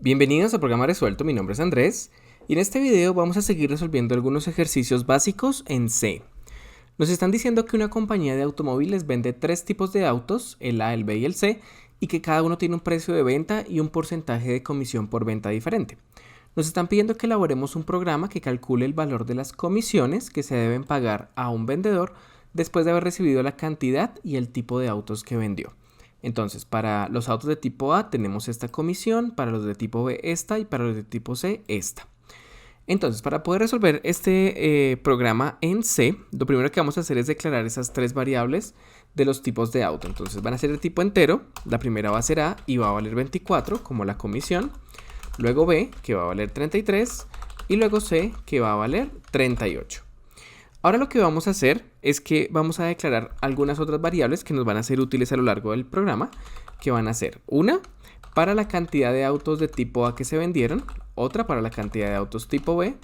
Bienvenidos a Programa Resuelto, mi nombre es Andrés y en este video vamos a seguir resolviendo algunos ejercicios básicos en C. Nos están diciendo que una compañía de automóviles vende tres tipos de autos, el A, el B y el C, y que cada uno tiene un precio de venta y un porcentaje de comisión por venta diferente. Nos están pidiendo que elaboremos un programa que calcule el valor de las comisiones que se deben pagar a un vendedor después de haber recibido la cantidad y el tipo de autos que vendió. Entonces, para los autos de tipo A tenemos esta comisión, para los de tipo B esta y para los de tipo C esta. Entonces, para poder resolver este programa en C, lo primero que vamos a hacer es declarar esas tres variables de los tipos de auto. Entonces, van a ser de tipo entero. La primera va a ser A y va a valer 24 como la comisión. Luego B, que va a valer 33. Y luego C, que va a valer 38. Ahora lo que vamos a hacer es que vamos a declarar algunas otras variables que nos van a ser útiles a lo largo del programa, que van a ser una para la cantidad de autos de tipo A que se vendieron, otra para la cantidad de autos tipo B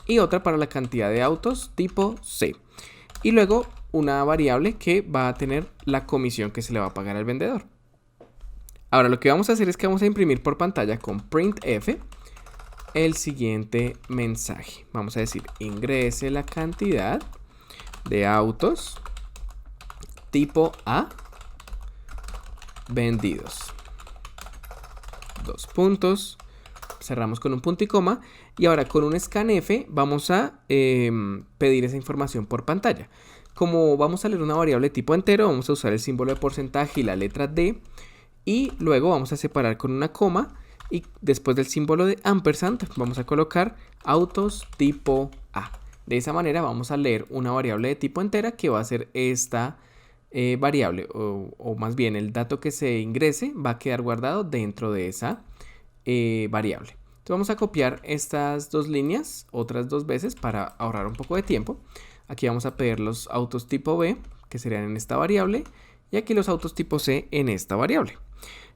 y otra para la cantidad de autos tipo C. Y luego una variable que va a tener la comisión que se le va a pagar al vendedor. Ahora lo que vamos a hacer es que vamos a imprimir por pantalla con printf el siguiente mensaje. Vamos a decir, ingrese la cantidad de autos tipo A vendidos. Dos puntos. Cerramos con un punto y coma. Y ahora con un scanf vamos a pedir esa información por pantalla. Como vamos a leer una variable tipo entero, vamos a usar el símbolo de porcentaje y la letra D. Y luego vamos a separar con una coma. Y después del símbolo de ampersand vamos a colocar autos tipo A. De esa manera vamos a leer una variable de tipo entera que va a ser esta variable o más bien el dato que se ingrese va a quedar guardado dentro de esa variable. Entonces vamos a copiar estas dos líneas otras dos veces para ahorrar un poco de tiempo. Aquí vamos a pedir los autos tipo B que serían en esta variable y aquí los autos tipo C en esta variable.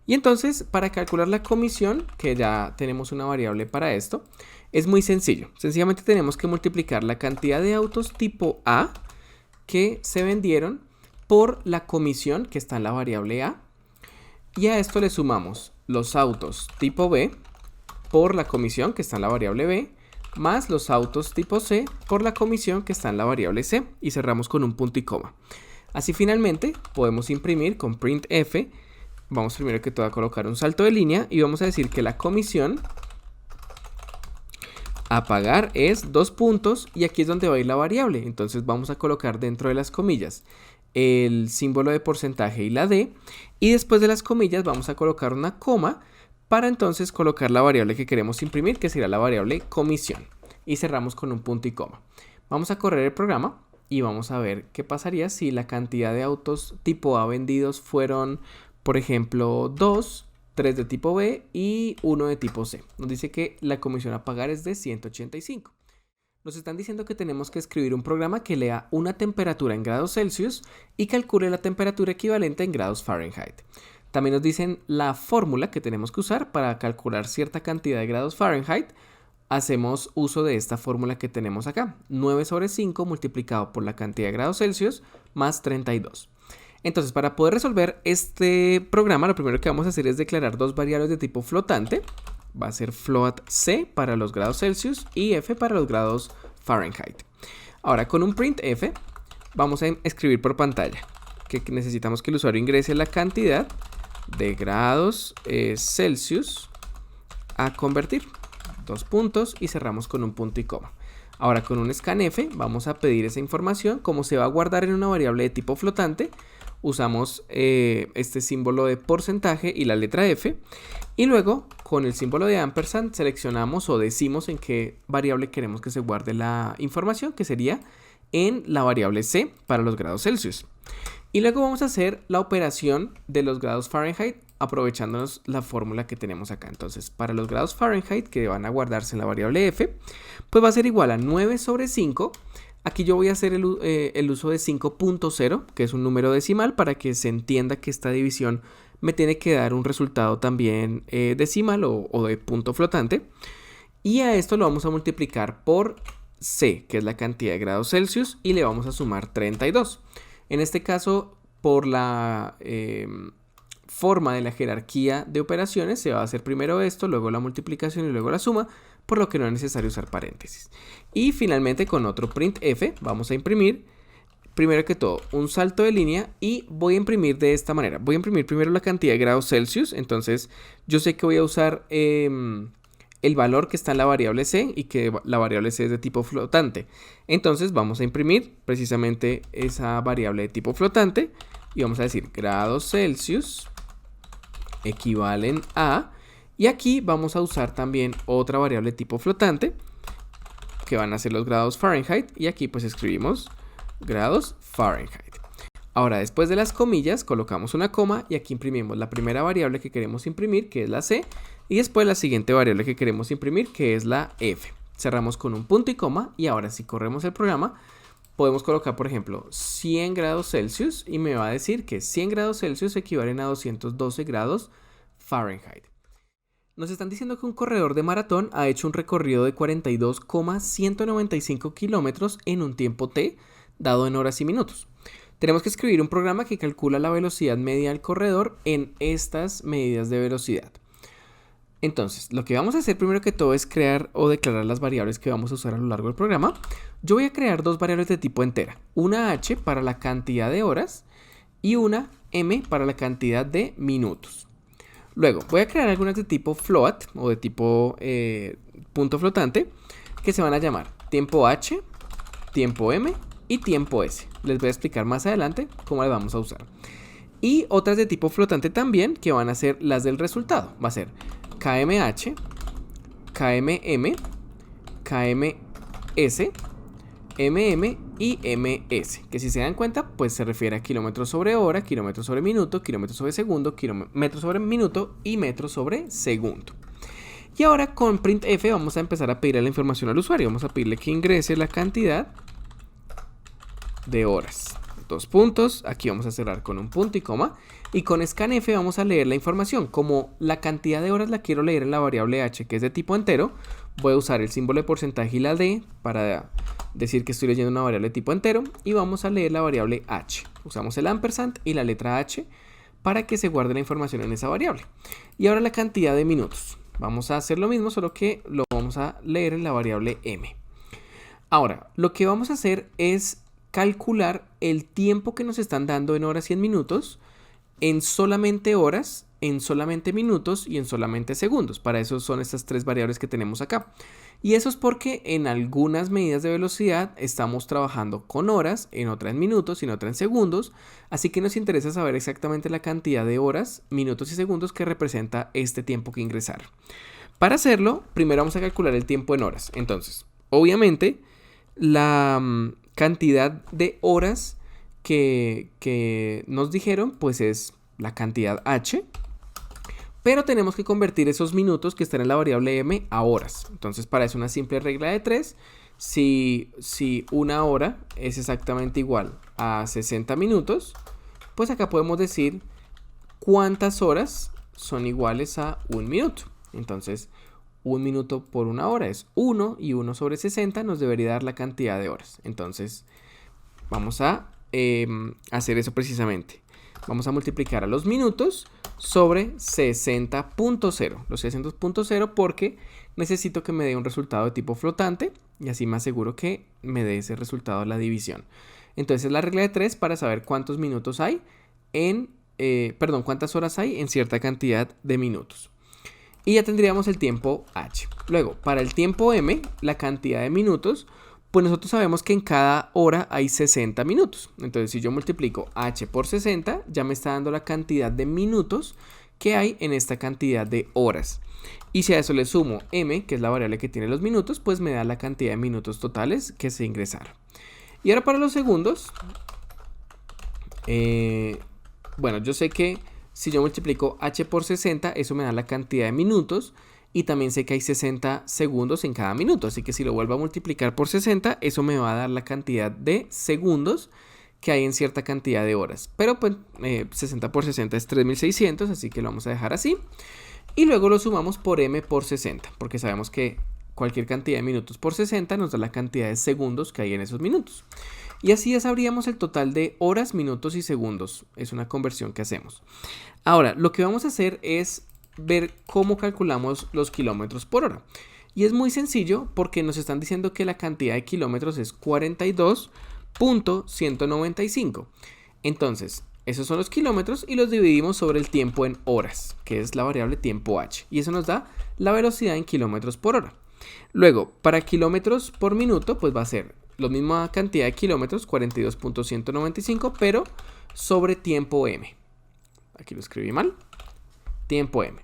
Y entonces, para calcular la comisión, que ya tenemos una variable para esto, es muy sencillo. Sencillamente tenemos que multiplicar la cantidad de autos tipo A que se vendieron por la comisión que está en la variable A. Y a esto le sumamos los autos tipo B por la comisión que está en la variable B, más los autos tipo C por la comisión que está en la variable C. Y cerramos con un punto y coma. Así finalmente podemos imprimir con printf. Vamos primero que todo a colocar un salto de línea y vamos a decir que la comisión a pagar es 2 puntos y aquí es donde va a ir la variable. Entonces vamos a colocar dentro de las comillas el símbolo de porcentaje y la D y después de las comillas vamos a colocar una coma para entonces colocar la variable que queremos imprimir, que será la variable comisión, y cerramos con un punto y coma. Vamos a correr el programa y vamos a ver qué pasaría si la cantidad de autos tipo A vendidos fueron, por ejemplo, 2, 3 de tipo B y 1 de tipo C. Nos dice que la comisión a pagar es de 185. Nos están diciendo que tenemos que escribir un programa que lea una temperatura en grados Celsius y calcule la temperatura equivalente en grados Fahrenheit. También nos dicen la fórmula que tenemos que usar para calcular cierta cantidad de grados Fahrenheit. Hacemos uso de esta fórmula que tenemos acá. 9 sobre 5 multiplicado por la cantidad de grados Celsius más 32. Entonces, para poder resolver este programa, lo primero que vamos a hacer es declarar dos variables de tipo flotante. Va a ser float C para los grados Celsius y F para los grados Fahrenheit. Ahora, con un printf, vamos a escribir por pantalla que necesitamos que el usuario ingrese la cantidad de grados Celsius a convertir. Dos puntos y cerramos con un punto y coma. Ahora, con un scanf, vamos a pedir esa información. Como se va a guardar en una variable de tipo flotante, usamos este símbolo de porcentaje y la letra F. Y luego, con el símbolo de ampersand, seleccionamos o decimos en qué variable queremos que se guarde la información, que sería en la variable C para los grados Celsius. Y luego vamos a hacer la operación de los grados Fahrenheit aprovechándonos la fórmula que tenemos acá. Entonces, para los grados Fahrenheit que van a guardarse en la variable F, pues va a ser igual a 9 sobre 5. Aquí yo voy a hacer el uso de 5.0, que es un número decimal, para que se entienda que esta división me tiene que dar un resultado también decimal o de punto flotante. Y a esto lo vamos a multiplicar por C, que es la cantidad de grados Celsius, y le vamos a sumar 32. En este caso, por la forma de la jerarquía de operaciones se va a hacer primero esto, luego la multiplicación y luego la suma, por lo que no es necesario usar paréntesis. Y finalmente con otro printf vamos a imprimir, primero que todo, un salto de línea y voy a imprimir de esta manera. Voy a imprimir primero la cantidad de grados Celsius, entonces yo sé que voy a usar el valor que está en la variable c y que la variable c es de tipo flotante. Entonces vamos a imprimir precisamente esa variable de tipo flotante y vamos a decir grados Celsius equivalen a, y aquí vamos a usar también otra variable de tipo flotante que van a ser los grados Fahrenheit, y aquí pues escribimos grados Fahrenheit. Ahora, después de las comillas colocamos una coma y aquí imprimimos la primera variable que queremos imprimir, que es la c, y después la siguiente variable que queremos imprimir, que es la f. Cerramos con un punto y coma, y ahora si corremos el programa podemos colocar, por ejemplo, 100 grados Celsius y me va a decir que 100 grados Celsius equivalen a 212 grados Fahrenheit. Nos están diciendo que un corredor de maratón ha hecho un recorrido de 42,195 kilómetros en un tiempo t, dado en horas y minutos. Tenemos que escribir un programa que calcula la velocidad media del corredor en estas medidas de velocidad. Entonces, lo que vamos a hacer primero que todo es crear o declarar las variables que vamos a usar a lo largo del programa. Yo voy a crear dos variables de tipo entera, una h para la cantidad de horas y una m para la cantidad de minutos. Luego, voy a crear algunas de tipo float o de tipo punto flotante que se van a llamar tiempo h, tiempo m y tiempo s. Les voy a explicar más adelante cómo las vamos a usar. Y otras de tipo flotante también que van a ser las del resultado. Va a ser kmh, kmm, kms, mm y ms, que si se dan cuenta pues se refiere a kilómetros sobre hora, kilómetros sobre minuto, kilómetros sobre segundo, kilómetros sobre minuto y metros sobre segundo. Y ahora con printf vamos a empezar a pedirle la información al usuario. Vamos a pedirle que ingrese la cantidad de horas. Dos puntos, aquí vamos a cerrar con un punto y coma, y con scanf vamos a leer la información. Como la cantidad de horas la quiero leer en la variable h, que es de tipo entero, voy a usar el símbolo de porcentaje y la d para decir que estoy leyendo una variable de tipo entero, y vamos a leer la variable h. Usamos el ampersand y la letra h para que se guarde la información en esa variable. Y ahora la cantidad de minutos. Vamos a hacer lo mismo, solo que lo vamos a leer en la variable m. Ahora, lo que vamos a hacer es calcular el tiempo que nos están dando en horas y en minutos, en solamente horas, en solamente minutos y en solamente segundos. Para eso son estas tres variables que tenemos acá. Y eso es porque en algunas medidas de velocidad estamos trabajando con horas, en otras en minutos y en otras en segundos. Así que nos interesa saber exactamente la cantidad de horas, minutos y segundos que representa este tiempo que ingresar. Para hacerlo, primero vamos a calcular el tiempo en horas. Entonces, obviamente, la cantidad de horas que nos dijeron pues es la cantidad h, pero tenemos que convertir esos minutos que están en la variable m a horas. Entonces para eso una simple regla de 3, si una hora es exactamente igual a 60 minutos, pues acá podemos decir cuántas horas son iguales a un minuto. Entonces un minuto por una hora es 1 y 1 sobre 60 nos debería dar la cantidad de horas. Entonces vamos a hacer eso precisamente. Vamos a multiplicar a los minutos sobre 60.0. Los 60.0 porque necesito que me dé un resultado de tipo flotante y así me aseguro que me dé ese resultado de la división. Entonces la regla de 3 para saber cuántos minutos hay cuántas horas hay en cierta cantidad de minutos. Y ya tendríamos el tiempo h. Luego, para el tiempo m, la cantidad de minutos, pues nosotros sabemos que en cada hora hay 60 minutos. Entonces, si yo multiplico h por 60, ya me está dando la cantidad de minutos que hay en esta cantidad de horas. Y si a eso le sumo m, que es la variable que tiene los minutos, pues me da la cantidad de minutos totales que se ingresaron. Y ahora para los segundos, bueno, yo sé que si yo multiplico h por 60, eso me da la cantidad de minutos y también sé que hay 60 segundos en cada minuto. Así que si lo vuelvo a multiplicar por 60, eso me va a dar la cantidad de segundos que hay en cierta cantidad de horas. Pero pues 60 por 60 es 3600, así que lo vamos a dejar así. Y luego lo sumamos por m por 60, porque sabemos que cualquier cantidad de minutos por 60 nos da la cantidad de segundos que hay en esos minutos. Y así ya sabríamos el total de horas, minutos y segundos. Es una conversión que hacemos. Ahora, lo que vamos a hacer es ver cómo calculamos los kilómetros por hora. Y es muy sencillo porque nos están diciendo que la cantidad de kilómetros es 42.195. Entonces, esos son los kilómetros y los dividimos sobre el tiempo en horas, que es la variable tiempo h. Y eso nos da la velocidad en kilómetros por hora. Luego, para kilómetros por minuto, pues va a ser la misma cantidad de kilómetros, 42.195, pero sobre tiempo m. Aquí lo escribí mal. Tiempo m.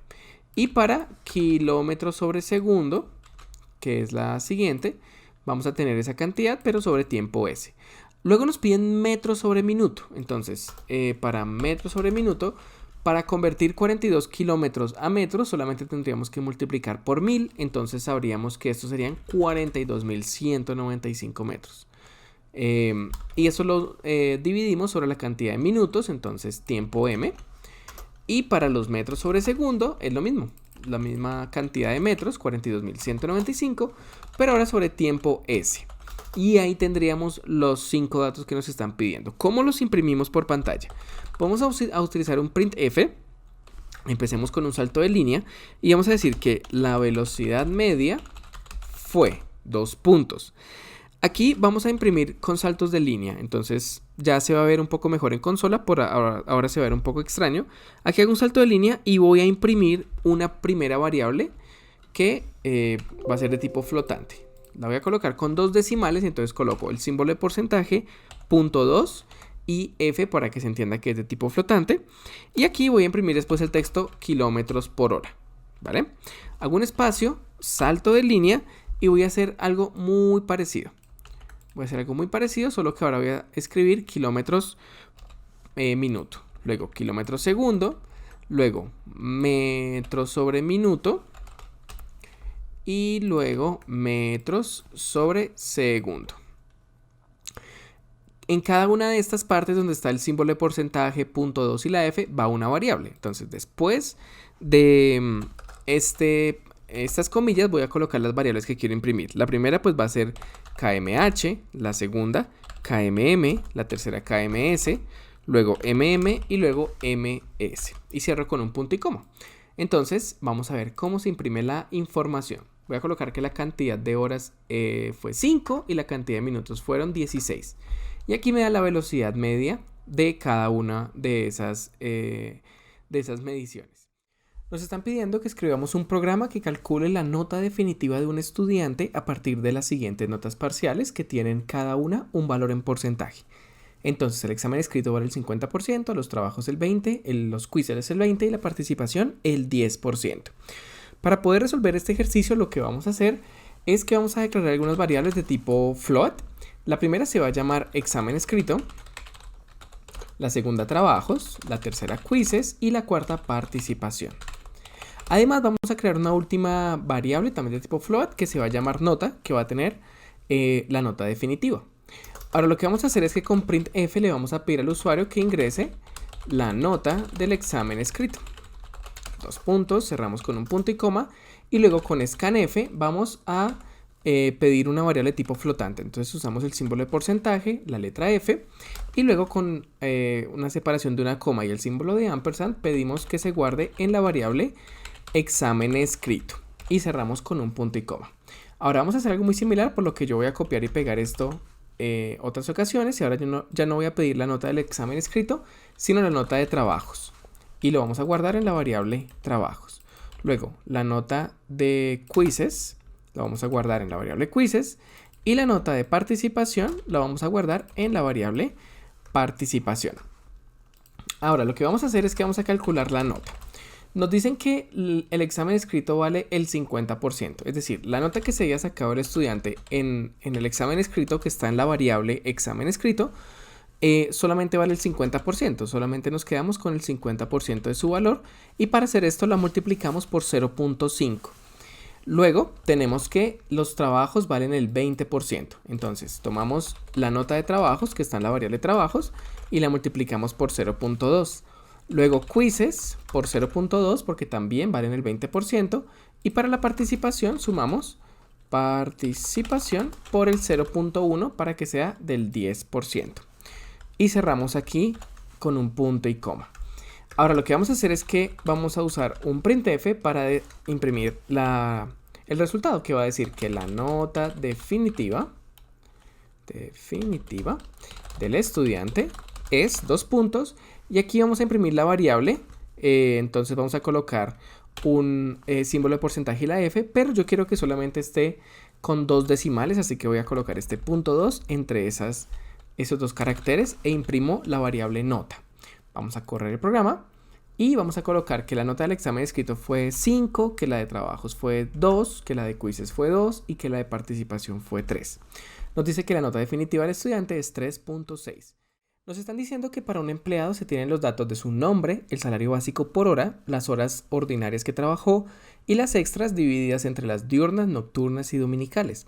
Y para kilómetros sobre segundo, que es la siguiente, vamos a tener esa cantidad, pero sobre tiempo s. Luego nos piden metros sobre minuto. Entonces, para metros sobre minuto, para convertir 42 kilómetros a metros, solamente tendríamos que multiplicar por 1000. Entonces, sabríamos que estos serían 42.195 metros. Y eso lo dividimos sobre la cantidad de minutos, entonces tiempo m. Y para los metros sobre segundo es lo mismo. La misma cantidad de metros, 42.195, pero ahora sobre tiempo s. Y ahí tendríamos los 5 datos que nos están pidiendo. ¿Cómo los imprimimos por pantalla? Vamos a utilizar un printf. Empecemos con un salto de línea y vamos a decir que la velocidad media fue 2 puntos. Aquí vamos a imprimir con saltos de línea, entonces ya se va a ver un poco mejor en consola, ahora se va a ver un poco extraño. Aquí hago un salto de línea y voy a imprimir una primera variable que va a ser de tipo flotante. La voy a colocar con 2 decimales, entonces coloco el símbolo de porcentaje, .2 y F para que se entienda que es de tipo flotante. Y aquí voy a imprimir después el texto kilómetros por hora, ¿vale? Hago un espacio, salto de línea y voy a hacer algo muy parecido. Solo que ahora voy a escribir kilómetros minuto, luego kilómetros segundo, luego metros sobre minuto y luego metros sobre segundo. En cada una de estas partes donde está el símbolo de porcentaje, .2 y la F, va una variable. Entonces, después de estas comillas voy a colocar las variables que quiero imprimir. La primera pues va a ser kmh, la segunda kmm, la tercera kms, luego mm y luego ms. Y cierro con un punto y coma. Entonces vamos a ver cómo se imprime la información. Voy a colocar que la cantidad de horas fue 5 y la cantidad de minutos fueron 16. Y aquí me da la velocidad media de cada una de esas mediciones. Nos están pidiendo que escribamos un programa que calcule la nota definitiva de un estudiante a partir de las siguientes notas parciales que tienen cada una un valor en porcentaje. Entonces el examen escrito vale el 50%, los trabajos el 20%, los quizzes el 20% y la participación el 10%. Para poder resolver este ejercicio lo que vamos a hacer es que vamos a declarar algunas variables de tipo float. La primera se va a llamar examen escrito, la segunda trabajos, la tercera quizzes y la cuarta participación. Además vamos a crear una última variable también de tipo float que se va a llamar nota, que va a tener la nota definitiva. Ahora lo que vamos a hacer es que con printf le vamos a pedir al usuario que ingrese la nota del examen escrito. 2 puntos, cerramos con un punto y coma y luego con scanf vamos a pedir una variable de tipo flotante. Entonces usamos el símbolo de porcentaje, la letra F y luego con una separación de una coma y el símbolo de ampersand pedimos que se guarde en la variable examen escrito y cerramos con un punto y coma. Ahora vamos a hacer algo muy similar, por lo que yo voy a copiar y pegar esto otras ocasiones y ahora ya no voy a pedir la nota del examen escrito sino la nota de trabajos y lo vamos a guardar en la variable trabajos. Luego la nota de quizzes la vamos a guardar en la variable quizzes y la nota de participación la vamos a guardar en la variable participación. Ahora lo que vamos a hacer es que vamos a calcular la nota. Nos dicen que el examen escrito vale el 50%, es decir, la nota que se haya sacado el estudiante en el examen escrito que está en la variable examen escrito solamente vale el 50%, solamente nos quedamos con el 50% de su valor y para hacer esto la multiplicamos por 0.5. Luego tenemos que los trabajos valen el 20%, entonces tomamos la nota de trabajos que está en la variable trabajos y la multiplicamos por 0.2. Luego quizzes por 0.2 porque también valen el 20% y para la participación sumamos participación por el 0.1 para que sea del 10%. Y cerramos aquí con un punto y coma. Ahora lo que vamos a hacer es que vamos a usar un printf para imprimir el resultado, que va a decir que la nota definitiva del estudiante es 2 puntos, y aquí vamos a imprimir la variable. Entonces vamos a colocar un símbolo de porcentaje y la F, pero yo quiero que solamente esté con 2 decimales, así que voy a colocar este punto 2 entre esos 2 caracteres e imprimo la variable nota. Vamos a correr el programa y vamos a colocar que la nota del examen escrito fue 5, que la de trabajos fue 2, que la de quizzes fue 2 y que la de participación fue 3. Nos dice que la nota definitiva del estudiante es 3.6. Nos están diciendo que para un empleado se tienen los datos de su nombre, el salario básico por hora, las horas ordinarias que trabajó y las extras divididas entre las diurnas, nocturnas y dominicales.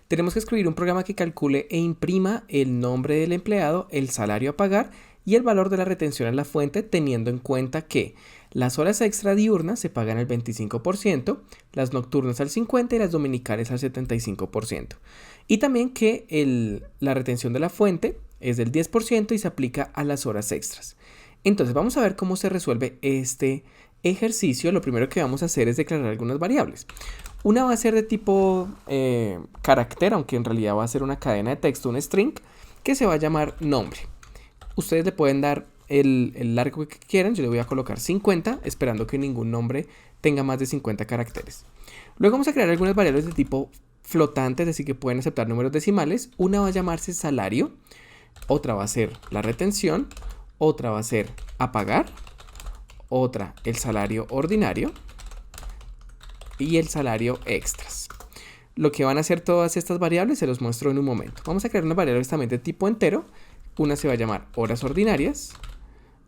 Tenemos que escribir un programa que calcule e imprima el nombre del empleado, el salario a pagar y el valor de la retención en la fuente, teniendo en cuenta que las horas extra diurnas se pagan al 25%, las nocturnas al 50% y las dominicales al 75%. Y también que la retención de la fuente es del 10% y se aplica a las horas extras. Entonces vamos a ver cómo se resuelve este ejercicio. Lo primero que vamos a hacer es declarar algunas variables. Una va a ser de tipo carácter, aunque en realidad va a ser una cadena de texto, un string, que se va a llamar nombre. Ustedes le pueden dar el largo que quieran. Yo le voy a colocar 50, esperando que ningún nombre tenga más de 50 caracteres. Luego vamos a crear algunas variables de tipo flotante, es decir, que pueden aceptar números decimales. Una va a llamarse salario, otra va a ser la retención, otra va a ser a pagar, otra el salario ordinario y el salario extras. Lo que van a hacer todas estas variables se los muestro en un momento. Vamos a crear una variable también de tipo entero. Una se va a llamar horas ordinarias,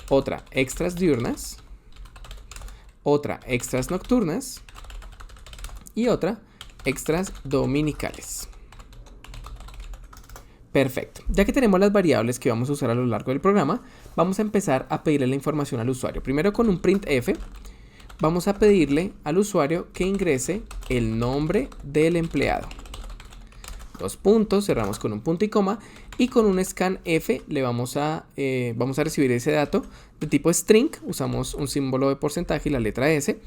otra extras diurnas, otra extras nocturnas y otra extras dominicales. Perfecto. Ya que tenemos las variables que vamos a usar a lo largo del programa, vamos a empezar a pedirle la información al usuario. Primero con un printf vamos a pedirle al usuario que ingrese el nombre del empleado. 2 puntos, cerramos con un punto y coma, y con un scanf le vamos a recibir ese dato de tipo string. Usamos un símbolo de porcentaje y la letra S,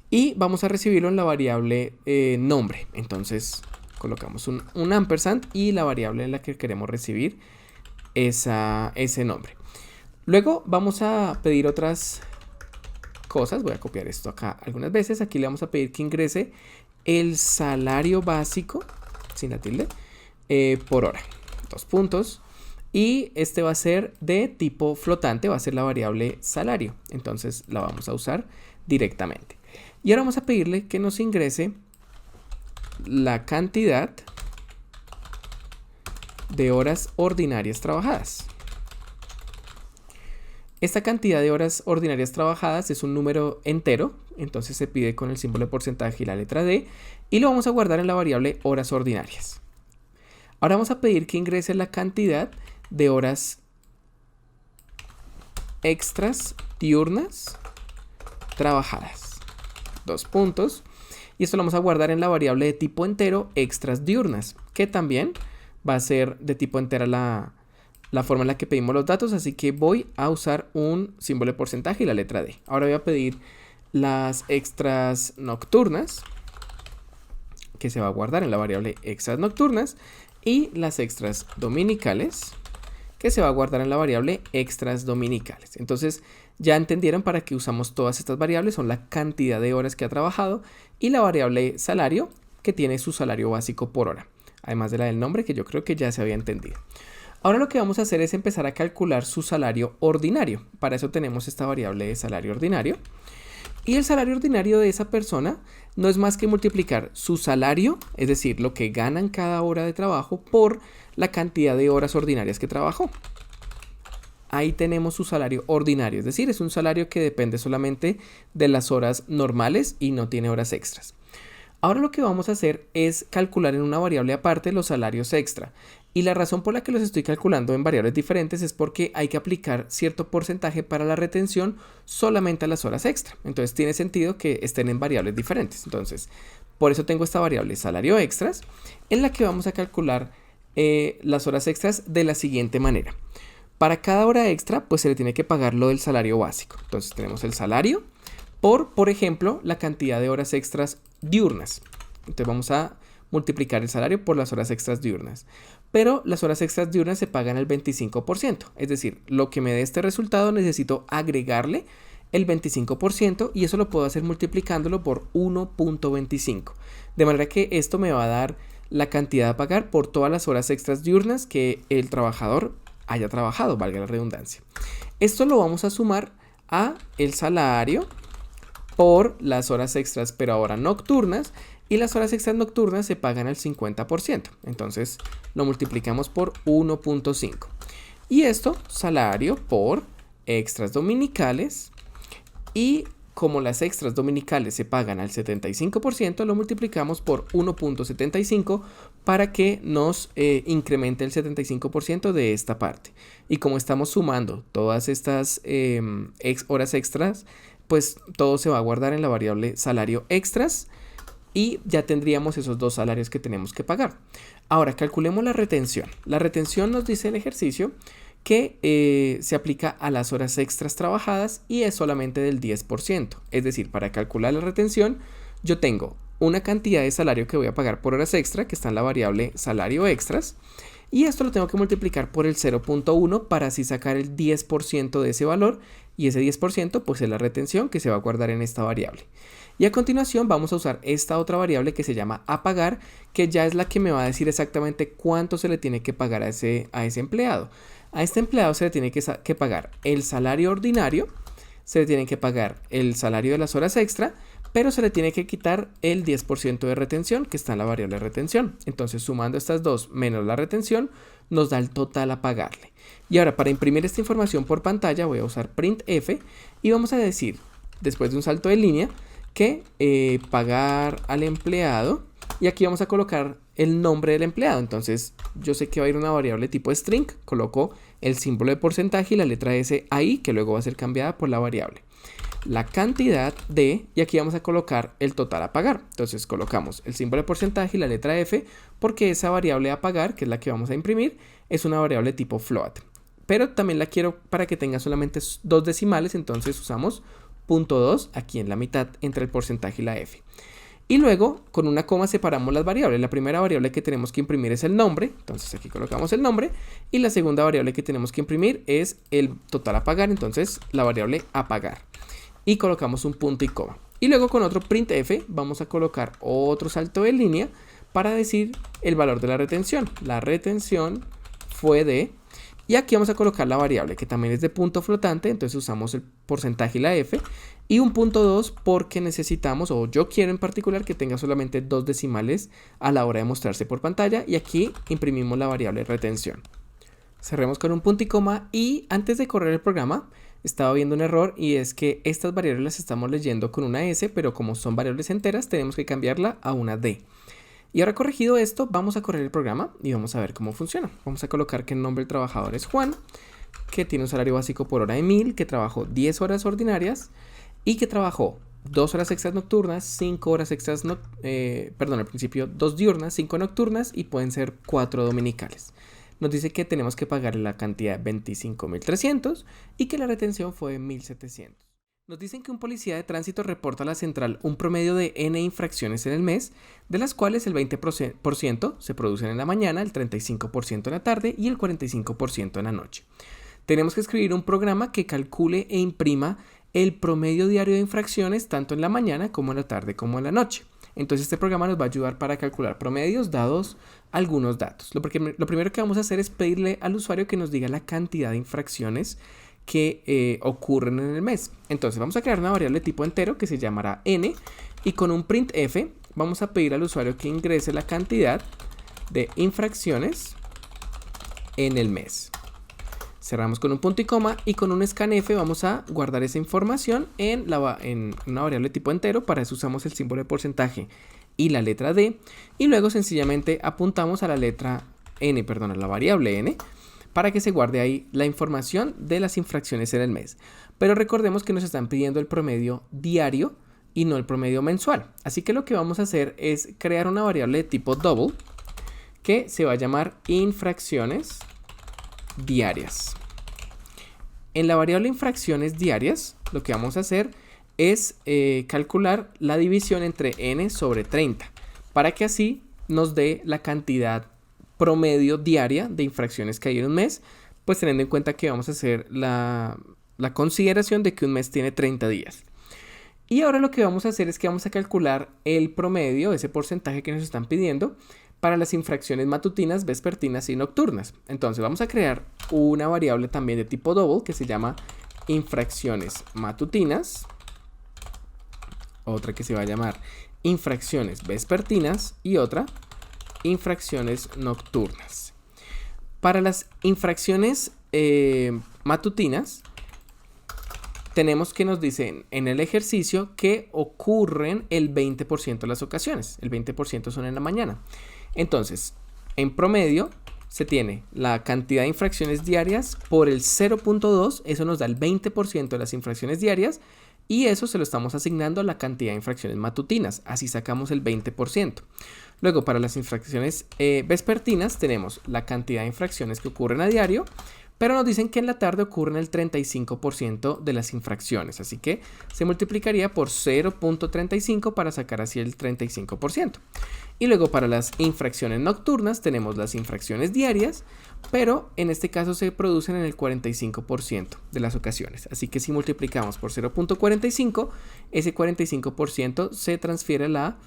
y vamos a recibirlo en la variable nombre. Entonces colocamos un ampersand y la variable en la que queremos recibir ese nombre. Luego vamos a pedir otras cosas. Voy a copiar esto acá algunas veces. Aquí le vamos a pedir que ingrese el salario básico, sin la tilde, por hora. 2 puntos. Y este va a ser de tipo flotante, va a ser la variable salario. Entonces la vamos a usar directamente. Y ahora vamos a pedirle que nos ingrese la cantidad de horas ordinarias trabajadas. Esta cantidad de horas ordinarias trabajadas es un número entero, entonces se pide con el símbolo de porcentaje y la letra D, y lo vamos a guardar en la variable horas ordinarias. Ahora vamos a pedir que ingrese la cantidad de horas extras diurnas trabajadas. 2 puntos. Y esto lo vamos a guardar en la variable de tipo entero extras diurnas, que también va a ser de tipo entera la forma en la que pedimos los datos, así que voy a usar un símbolo de porcentaje y la letra D. Ahora voy a pedir las extras nocturnas, que se va a guardar en la variable extras nocturnas, y las extras dominicales, que se va a guardar en la variable extras dominicales. Entonces ya entendieron para qué usamos todas estas variables. Son la cantidad de horas que ha trabajado y la variable salario, que tiene su salario básico por hora, además de la del nombre, que yo creo que ya se había entendido. Ahora lo que vamos a hacer es empezar a calcular su salario ordinario. Para eso tenemos esta variable de salario ordinario. Y el salario ordinario de esa persona no es más que multiplicar su salario, es decir, lo que ganan cada hora de trabajo, por la cantidad de horas ordinarias que trabajó. Ahí tenemos su salario ordinario, es decir, es un salario que depende solamente de las horas normales y no tiene horas extras. Ahora lo que vamos a hacer es calcular en una variable aparte los salarios extra. Y la razón por la que los estoy calculando en variables diferentes es porque hay que aplicar cierto porcentaje para la retención solamente a las horas extra. Entonces tiene sentido que estén en variables diferentes. Entonces, Por eso tengo esta variable salario extras, en la que vamos a calcular las horas extras de la siguiente manera. Para cada hora extra, pues se le tiene que pagar lo del salario básico. Entonces tenemos el salario por ejemplo, la cantidad de horas extras diurnas. Entonces vamos a multiplicar el salario por las horas extras diurnas. Pero las horas extras diurnas se pagan al 25%. Es decir, lo que me dé este resultado necesito agregarle el 25% y eso lo puedo hacer multiplicándolo por 1.25. De manera que esto me va a dar la cantidad a pagar por todas las horas extras diurnas que el trabajador haya trabajado, valga la redundancia. Esto lo vamos a sumar a el salario por las horas extras, pero ahora nocturnas, y las horas extras nocturnas se pagan al 50%. Entonces lo multiplicamos por 1.5. Y esto, salario por extras dominicales, y como las extras dominicales se pagan al 75%, lo multiplicamos por 1.75 para que nos incremente el 75% de esta parte. Y como estamos sumando todas estas horas extras, pues todo se va a guardar en la variable salario extras y ya tendríamos esos dos salarios que tenemos que pagar. Ahora calculemos la retención. La retención nos dice el ejercicio que se aplica a las horas extras trabajadas y es solamente del 10%. Es decir, para calcular la retención yo tengo una cantidad de salario que voy a pagar por horas extra que está en la variable salario extras y esto lo tengo que multiplicar por el 0.1 para así sacar el 10% de ese valor y ese 10% pues es la retención que se va a guardar en esta variable. Y a continuación vamos a usar esta otra variable que se llama a pagar, que ya es la que me va a decir exactamente cuánto se le tiene que pagar a ese empleado. A este empleado se le tiene que pagar el salario ordinario, se le tiene que pagar el salario de las horas extra, pero se le tiene que quitar el 10% de retención que está en la variable retención. Entonces sumando estas dos menos la retención nos da el total a pagarle. Y ahora para imprimir esta información por pantalla voy a usar printf y vamos a decir, después de un salto de línea, que pagar al empleado, y aquí vamos a colocar el nombre del empleado. Entonces yo sé que va a ir una variable tipo string, coloco el símbolo de porcentaje y la letra S ahí, que luego va a ser cambiada por la variable. La cantidad de, y aquí vamos a colocar el total a pagar. Entonces colocamos el símbolo de porcentaje y la letra F, porque esa variable a pagar, que es la que vamos a imprimir, es una variable tipo float. Pero también la quiero para que tenga solamente dos decimales, entonces usamos .2 aquí en la mitad entre el porcentaje y la F. Y luego con una coma separamos las variables. La primera variable que tenemos que imprimir es el nombre, entonces aquí colocamos el nombre, y la segunda variable que tenemos que imprimir es el total a pagar, entonces la variable a pagar. Y colocamos un punto y coma. Y luego con otro printf vamos a colocar otro salto de línea para decir el valor de la retención. La retención fue de... Y aquí vamos a colocar la variable que también es de punto flotante, entonces usamos el porcentaje y la F. Y un punto 2 porque necesitamos, o yo quiero en particular, que tenga solamente dos decimales a la hora de mostrarse por pantalla. Y aquí imprimimos la variable retención. Cerremos con un punto y coma y antes de correr el programa estaba viendo un error y es que estas variables las estamos leyendo con una S, pero como son variables enteras tenemos que cambiarla a una D. Y ahora corregido esto, vamos a correr el programa y vamos a ver cómo funciona. Vamos a colocar que el nombre del trabajador es Juan, que tiene un salario básico por hora de 1000, que trabajó 10 horas ordinarias y que trabajó 2 horas extras nocturnas, 5 horas extras, al principio 2 diurnas, 5 nocturnas y pueden ser 4 dominicales. Nos dice que tenemos que pagar la cantidad de 25.300 y que la retención fue de 1.700. Nos dicen que un policía de tránsito reporta a la central un promedio de N infracciones en el mes, de las cuales el 20% se producen en la mañana, el 35% en la tarde y el 45% en la noche. Tenemos que escribir un programa que calcule e imprima el promedio diario de infracciones tanto en la mañana como en la tarde como en la noche. Entonces este programa nos va a ayudar para calcular promedios dados algunos datos. Lo primero que vamos a hacer es pedirle al usuario que nos diga la cantidad de infracciones que ocurren en el mes. Entonces vamos a crear una variable tipo entero que se llamará n y con un printf vamos a pedir al usuario que ingrese la cantidad de infracciones en el mes. Cerramos con un punto y coma y con un scanf vamos a guardar esa información en una variable tipo entero. Para eso usamos el símbolo de porcentaje y la letra D y luego sencillamente apuntamos a la letra n, a la variable n, para que se guarde ahí la información de las infracciones en el mes. Pero recordemos que nos están pidiendo el promedio diario y no el promedio mensual. Así que lo que vamos a hacer es crear una variable de tipo double que se va a llamar infracciones diarias. En la variable infracciones diarias, lo que vamos a hacer es calcular la división entre n sobre 30, para que así nos dé la cantidad promedio diaria de infracciones que hay en un mes, pues teniendo en cuenta que vamos a hacer la consideración de que un mes tiene 30 días. Y ahora lo que vamos a hacer es que vamos a calcular el promedio, ese porcentaje que nos están pidiendo, para las infracciones matutinas, vespertinas y nocturnas. Entonces vamos a crear una variable también de tipo double que se llama infracciones matutinas, otra que se va a llamar infracciones vespertinas y otra infracciones nocturnas. Para las infracciones matutinas tenemos que nos dicen en el ejercicio que ocurren el 20% de las ocasiones. El 20% son en la mañana. Entonces, en promedio se tiene la cantidad de infracciones diarias por el 0.2. Eso nos da el 20% de las infracciones diarias. Y eso se lo estamos asignando a la cantidad de infracciones matutinas. Así sacamos el 20%. Luego, para las infracciones vespertinas tenemos la cantidad de infracciones que ocurren a diario, pero nos dicen que en la tarde ocurren el 35% de las infracciones. Así que se multiplicaría por 0.35 para sacar así el 35%. Y luego para las infracciones nocturnas tenemos las infracciones diarias, pero en este caso se producen en el 45% de las ocasiones. Así que si multiplicamos por 0.45, ese 45% se transfiere a la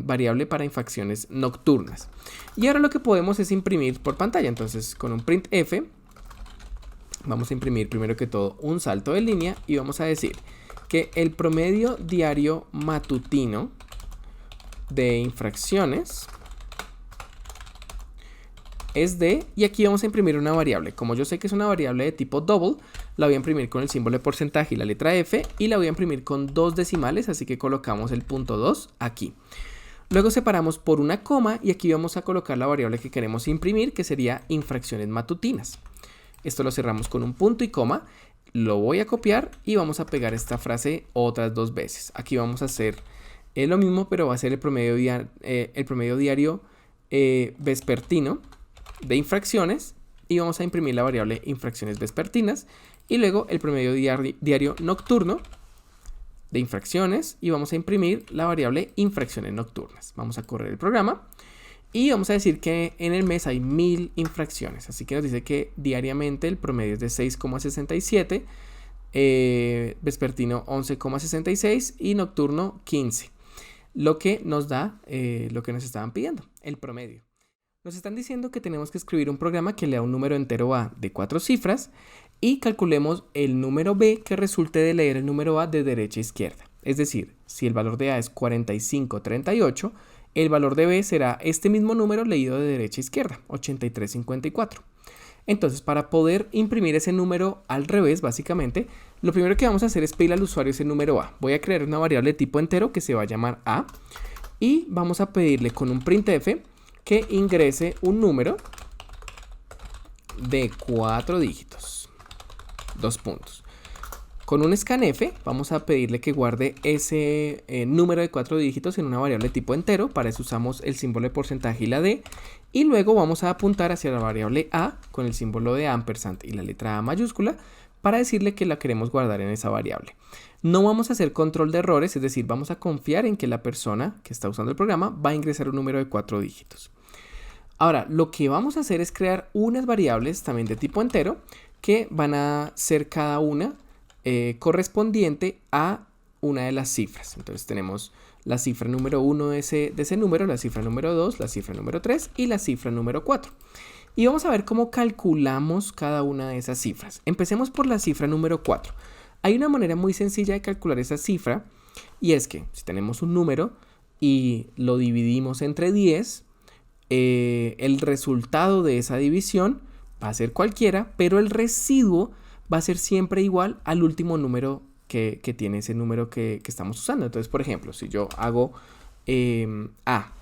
variable para infracciones nocturnas. Y ahora lo que podemos es imprimir por pantalla. Entonces con un printf vamos a imprimir primero que todo un salto de línea y vamos a decir que el promedio diario matutino de infracciones es de, y aquí vamos a imprimir una variable. Como yo sé que es una variable de tipo double, la voy a imprimir con el símbolo de porcentaje y la letra F, y la voy a imprimir con 2 decimales, así que colocamos el punto 2 aquí. Luego separamos por una coma y aquí vamos a colocar la variable que queremos imprimir, que sería infracciones matutinas. Esto lo cerramos con un punto y coma, lo voy a copiar y vamos a pegar esta frase otras 2 veces. Aquí vamos a hacer lo mismo, pero va a ser el promedio diario vespertino de infracciones y vamos a imprimir la variable infracciones vespertinas y luego el promedio diario nocturno de infracciones y vamos a imprimir la variable infracciones nocturnas. Vamos a correr el programa y vamos a decir que en el mes hay 1000 infracciones, así que nos dice que diariamente el promedio es de 6,67, vespertino 11,66 y nocturno 15, lo que nos da lo que nos estaban pidiendo, el promedio. Nos están diciendo que tenemos que escribir un programa que lea un número entero A de 4 cifras y calculemos el número B que resulte de leer el número A de derecha a izquierda. Es decir, si el valor de A es 4538, el valor de B será este mismo número leído de derecha a izquierda, 8354. Entonces, para poder imprimir ese número al revés, básicamente, lo primero que vamos a hacer es pedirle al usuario ese número A. Voy a crear una variable de tipo entero que se va a llamar A y vamos a pedirle con un printf que ingrese un número de 4 dígitos, 2 puntos. Con un scanf vamos a pedirle que guarde ese número de 4 dígitos en una variable tipo entero. Para eso usamos el símbolo de porcentaje y la D. Y luego vamos a apuntar hacia la variable A con el símbolo de ampersand y la letra A mayúscula para decirle que la queremos guardar en esa variable. No vamos a hacer control de errores, es decir, vamos a confiar en que la persona que está usando el programa va a ingresar un número de 4 dígitos. Ahora, lo que vamos a hacer es crear unas variables también de tipo entero que van a ser cada una correspondiente a una de las cifras. Entonces tenemos la cifra número 1 de ese número, la cifra número 2, la cifra número 3 y la cifra número 4. Y vamos a ver cómo calculamos cada una de esas cifras. Empecemos por la cifra número 4. Hay una manera muy sencilla de calcular esa cifra y es que si tenemos un número y lo dividimos entre 10, el resultado de esa división va a ser cualquiera, pero el residuo va a ser siempre igual al último número que tiene ese número que estamos usando. Entonces, por ejemplo, si yo hago A,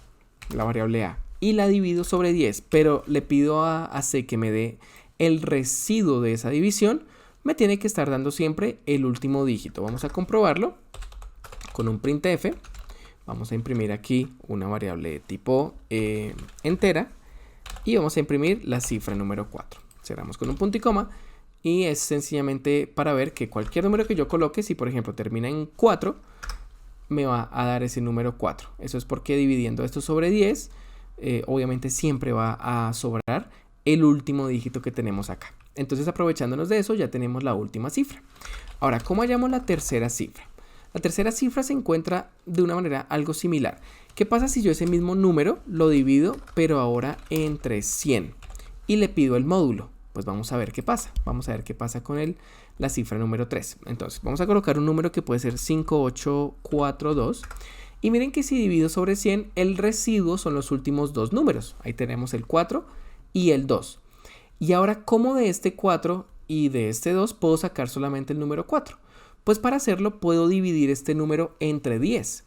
la variable A, y la divido sobre 10, pero le pido a C que me dé el residuo de esa división, me tiene que estar dando siempre el último dígito. Vamos a comprobarlo con un printf. Vamos a imprimir aquí una variable de tipo entera y vamos a imprimir la cifra número 4. Cerramos con un punto y coma y es sencillamente para ver que cualquier número que yo coloque, si por ejemplo termina en 4, me va a dar ese número 4. Eso es porque dividiendo esto sobre 10, obviamente siempre va a sobrar el último dígito que tenemos acá. Entonces, aprovechándonos de eso, ya tenemos la última cifra. Ahora, ¿cómo hallamos la tercera cifra? La tercera cifra se encuentra de una manera algo similar. ¿Qué pasa si yo ese mismo número lo divido, pero ahora entre 100 y le pido el módulo? Pues vamos a ver qué pasa. Vamos a ver qué pasa con la cifra número 3. Entonces, vamos a colocar un número que puede ser 5842. Y miren que si divido sobre 100, el residuo son los últimos dos números. Ahí tenemos el 4 y el 2. Y ahora, ¿cómo de este 4 y de este 2 puedo sacar solamente el número 4? Pues para hacerlo puedo dividir este número entre 10.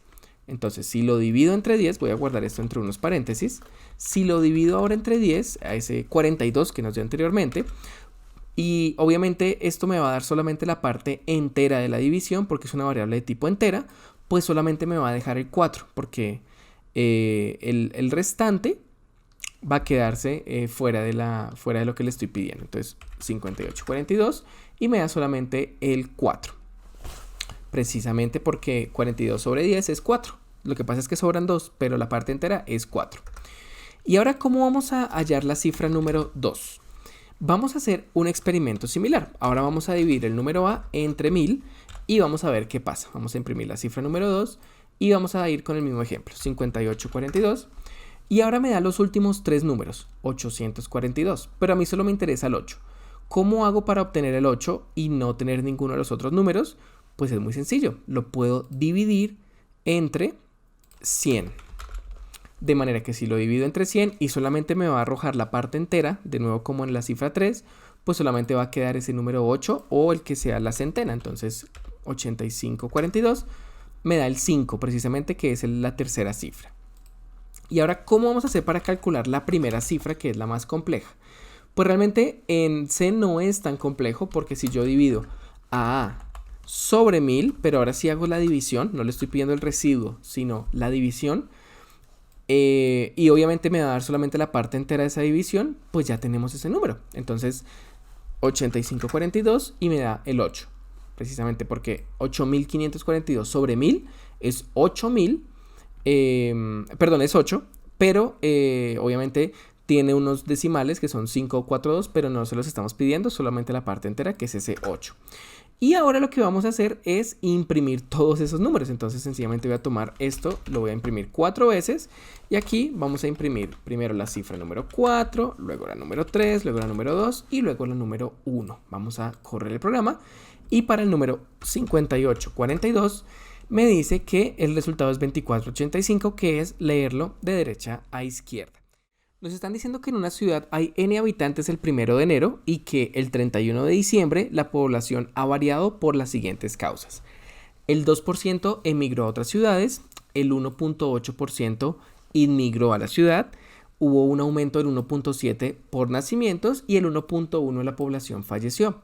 Entonces, si lo divido entre 10, voy a guardar esto entre unos paréntesis. Si lo divido ahora entre 10, a ese 42 que nos dio anteriormente, y obviamente esto me va a dar solamente la parte entera de la división, porque es una variable de tipo entera, pues solamente me va a dejar el 4, porque el restante va a quedarse fuera de lo que le estoy pidiendo. Entonces, 5842 y me da solamente el 4. Precisamente porque 42 sobre 10 es 4. Lo que pasa es que sobran 2, pero la parte entera es 4. Y ahora, ¿cómo vamos a hallar la cifra número 2? Vamos a hacer un experimento similar. Ahora vamos a dividir el número A entre 1000 y vamos a ver qué pasa. Vamos a imprimir la cifra número 2 y vamos a ir con el mismo ejemplo, 5842. Y ahora me da los últimos tres números, 842, pero a mí solo me interesa el 8. ¿Cómo hago para obtener el 8 y no tener ninguno de los otros números? Pues es muy sencillo, lo puedo dividir entre 100. De manera que si lo divido entre 100 y solamente me va a arrojar la parte entera, de nuevo como en la cifra 3, pues solamente va a quedar ese número 8 o el que sea la centena. Entonces 8542 me da el 5 precisamente, que es la tercera cifra. Y ahora, ¿cómo vamos a hacer para calcular la primera cifra, que es la más compleja? Pues realmente en C no es tan complejo, porque si yo divido a sobre 1000, pero ahora sí hago la división, no le estoy pidiendo el residuo, sino la división, y obviamente me va a dar solamente la parte entera de esa división, pues ya tenemos ese número. Entonces, 8542 y me da el 8, precisamente porque 8542 sobre 1000 es 8000. Es 8, pero obviamente tiene unos decimales que son 542, pero no se los estamos pidiendo, solamente la parte entera, que es ese 8. Y ahora lo que vamos a hacer es imprimir todos esos números. Entonces sencillamente voy a tomar esto, lo voy a imprimir 4 veces y aquí vamos a imprimir primero la cifra número 4, luego la número 3, luego la número 2 y luego la número 1. Vamos a correr el programa y para el número 5842 me dice que el resultado es 2485, que es leerlo de derecha a izquierda. Nos están diciendo que en una ciudad hay n habitantes el 1 de enero y que el 31 de diciembre la población ha variado por las siguientes causas. El 2% emigró a otras ciudades, el 1.8% inmigró a la ciudad, hubo un aumento del 1.7% por nacimientos y el 1.1% de la población falleció.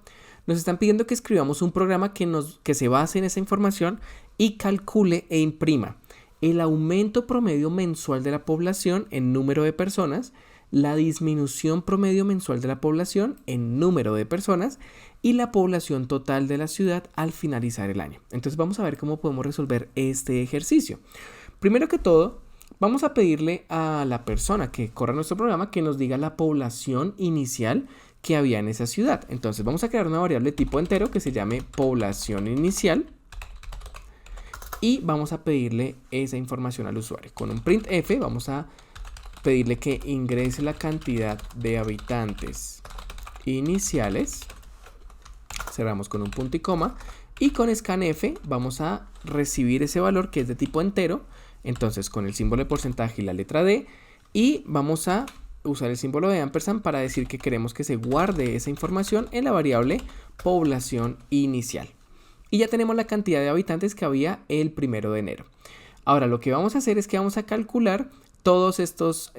Nos están pidiendo que escribamos un programa que se base en esa información y calcule e imprima el aumento promedio mensual de la población en número de personas, la disminución promedio mensual de la población en número de personas y la población total de la ciudad al finalizar el año. Entonces vamos a ver cómo podemos resolver este ejercicio. Primero que todo, vamos a pedirle a la persona que corra nuestro programa que nos diga la población inicial que había en esa ciudad. Entonces vamos a crear una variable de tipo entero que se llame población inicial y vamos a pedirle esa información al usuario. Con un printf vamos a pedirle que ingrese la cantidad de habitantes iniciales. Cerramos con un punto y coma y con scanf vamos a recibir ese valor que es de tipo entero. Entonces con el símbolo de porcentaje y la letra D, y vamos a usar el símbolo de ampersand para decir que queremos que se guarde esa información en la variable población inicial. Y ya tenemos la cantidad de habitantes que había el 1 de enero. Ahora lo que vamos a hacer es que vamos a calcular todos estos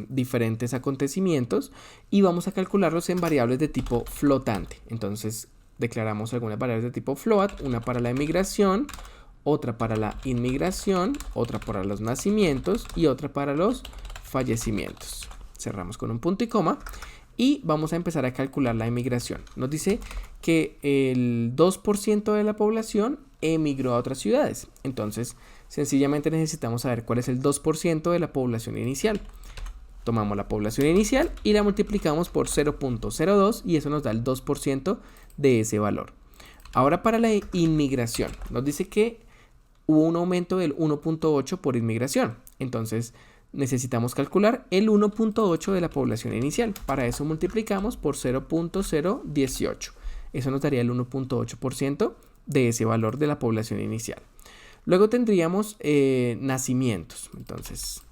diferentes acontecimientos y vamos a calcularlos en variables de tipo flotante. Entonces declaramos algunas variables de tipo float, una para la emigración, otra para la inmigración, otra para los nacimientos y otra para los fallecimientos. Cerramos con un punto y coma y vamos a empezar a calcular la emigración. Nos dice que el 2% de la población emigró a otras ciudades. Entonces, sencillamente necesitamos saber cuál es el 2% de la población inicial. Tomamos la población inicial y la multiplicamos por 0.02 y eso nos da el 2% de ese valor. Ahora para la inmigración, nos dice que hubo un aumento del 1.8 por inmigración. Entonces necesitamos calcular el 1.8 de la población inicial. Para eso multiplicamos por 0.018. Eso nos daría el 1.8% de ese valor de la población inicial. Luego tendríamos nacimientos. Entonces,